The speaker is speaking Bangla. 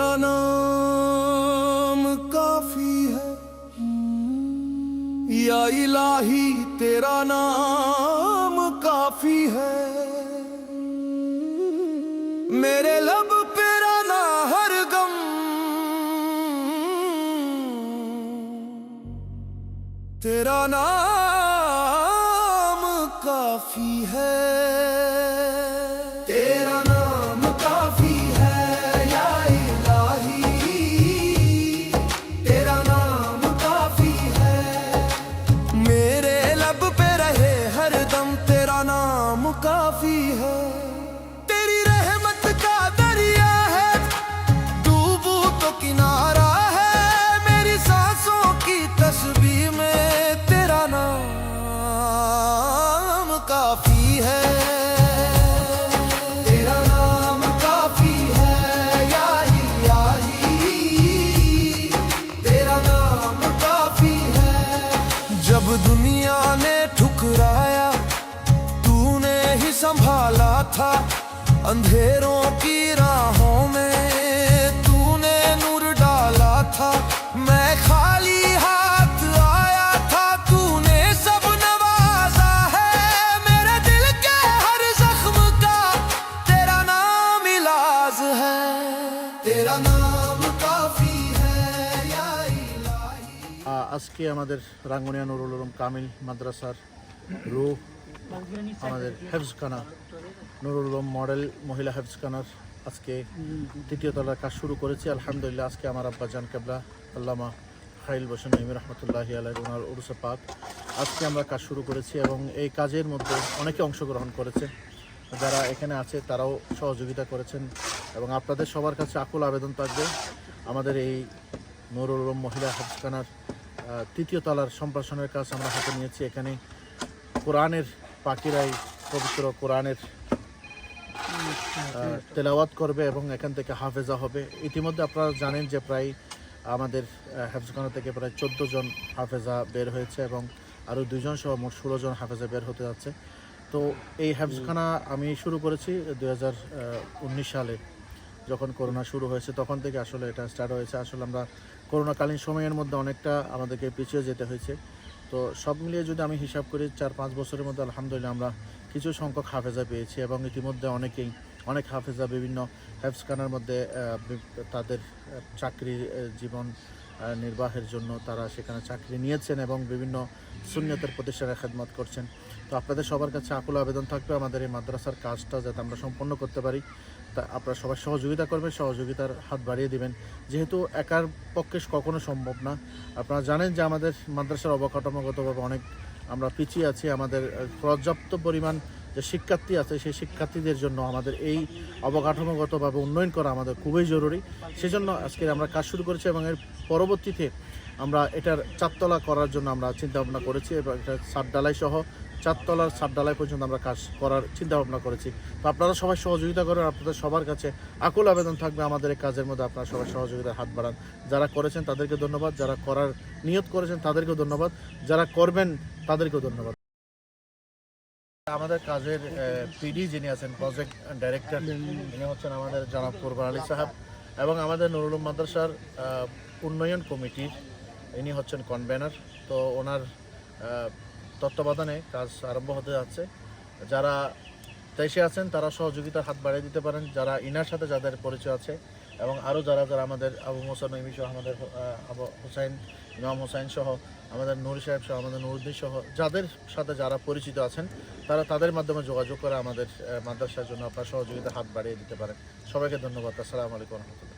तेरा नाम काफी है या इलाही, तेरा नाम काफी है। मेरे लब पे रहना हर गम, तेरा नाम काफी है। तेरा नाम काफी है या इलाही, तेरा नाम काफी है। मेरे लब पे रहे हर दम, तेरा नाम काफी है। तेरी रहमत का दरिया है, डूबू तो किनारा है। मेरी सांसों की तस्बीह में तेरा नाम काफी है। तेरा नाम काफी है या इलाही, तेरा नाम काफी है। जब दुनिया ने ठुकराया, तूने ही संभाला था। अंधेरों की राहों में तूने नूर डाला था। मैं खाली हाथ आया था, तूने सब नवाजा है। मेरे दिल के हर जख्म का तेरा नाम इलाज है। तेरा नाम काफी है या इलाही। আজকে আমাদের রাঙ্গুনিয়া নুরুল উলুম কামিল মাদ্রাসার রূহ আমাদের হেফজখানা নুরুল উলুম মডেল মহিলা হেফজখানার আজকে তৃতীয় তলার কাজ শুরু করেছি। আলহামদুলিল্লাহ আজকে আমার আব্বা জান কেবলা আল্লামা খাইল বসেন নঈম রহমতুল্লাহি আলাইহি ওনার উরুসে পাক আজকে আমরা কাজ শুরু করেছি এবং এই কাজের মধ্যে অনেকে অংশগ্রহণ করেছে। যারা এখানে আছে তারাও সহযোগিতা করেছেন এবং আপনাদের সবার কাছে আকুল আবেদন থাকবে, আমাদের এই নুরুল উলুম মহিলা হেফজখানার তৃতীয় তলার সম্প্রসারণের কাজ আমরা হাতে নিয়েছি। এখানে কোরআনের পাখিরাই পবিত্র কোরআনের তেলাওয়াত করবে এবং এখান থেকে হাফেজা হবে। ইতিমধ্যে আপনারা জানেন যে প্রায় আমাদের হেফজখানা থেকে প্রায় 14 জন হাফেজা বের হয়েছে এবং আরও 2 জন সহ মোট 16 জন হাফেজা বের হতে যাচ্ছে। তো এই হেফজখানা আমি শুরু করেছি 2019 সালে, যখন করোনা শুরু হয়েছে তখন থেকে আসলে এটা স্টার্ট হয়েছে। আসলে আমরা করোনাকালীন সময়ের মধ্যে অনেকটা আমাদেরকে পিছিয়ে যেতে হয়েছে। তো সব মিলিয়ে যদি আমি হিসাব করি 4-5 বছরের মধ্যে আলহামদুলিল্লাহ আমরা কিছু সংখ্যক হাফেজা পেয়েছি এবং ইতিমধ্যে অনেক হাফেজা বিভিন্ন হেফজখানার মধ্যে তাদের চাকরির জীবন নির্বাহের জন্য তারা সেখানে চাকরি নিয়েছেন এবং বিভিন্ন সুন্নিয়তের প্রতিষ্ঠানে খেদমত করছেন। তো আপনাদের সবার কাছে আকুল আবেদন থাকবে আমাদের এই মাদ্রাসার কাজটা যাতে আমরা সম্পন্ন করতে পারি। তা আপনারা সবাই সহযোগিতা করবেন, সহযোগিতার হাত বাড়িয়ে দিবেন, যেহেতু একার পক্ষে কখনো সম্ভব না। আপনারা জানেন যে আমাদের মাদ্রাসার অবকাঠামোগতভাবে অনেক আমরা পিছিয়ে আছি। আমাদের পর্যাপ্ত পরিমাণ যে শিক্ষার্থী আছে সেই শিক্ষার্থীদের জন্য আমাদের এই অবকাঠামোগতভাবে উন্নয়ন করা আমাদের খুবই জরুরি। সেজন্য আজকে আমরা কাজ শুরু করেছি এবং এর পরবর্তীতে আমরা এটার 4 তলা করার জন্য আমরা চিন্তাভাবনা করেছি এবং এটা ছাদ ঢালাই সহ 4 তলার ছাদ ঢালাই পর্যন্ত আমরা কাজ করার চিন্তাভাবনা করেছি। তো আপনারা সবাই সহযোগিতা করেন, আপনাদের সবার কাছে আকুল আবেদন থাকবে আমাদের এই কাজের মধ্যে আপনারা সবাই সহযোগিতার হাত বাড়ান। যারা করেছেন তাদেরকে ধন্যবাদ, যারা করার নিয়ত করেছেন তাদেরকেও ধন্যবাদ, যারা করবেন তাদেরকেও ধন্যবাদ। আমাদের কাজের পিডি যিনি আছেন প্রজেক্ট ডাইরেক্টর, ইনি হচ্ছেন আমাদের জনাব কুরবান আলী সাহেব এবং আমাদের নুরুল উলুম মাদ্রাসার উন্নয়ন কমিটির ইনি হচ্ছেন কনভেনার। তো ওনার তত্ত্বাবধানে কাজ আরম্ভ হতে যাচ্ছে। যারা দেশে আছেন তারা সহযোগিতার হাত বাড়িয়ে দিতে পারেন, যারা ইনার সাথে যাদের পরিচয় আছে এবং আরও যারা আমাদের আবু মুসা নঈমী সহ আমাদের আবু হুসাইন ইমাম হুসাইন সহ আমাদের নুর সাহেব সহ আমাদের নুরুদ্দিন সহ যাদের সাথে যারা পরিচিত আছেন তারা তাদের মাধ্যমে যোগাযোগ করে আমাদের মাদ্রাসার জন্য আপনার সহযোগিতার হাত বাড়িয়ে দিতে পারেন। সবাইকে ধন্যবাদ। আসসালামু আলাইকুম রহমতুল্লাহ।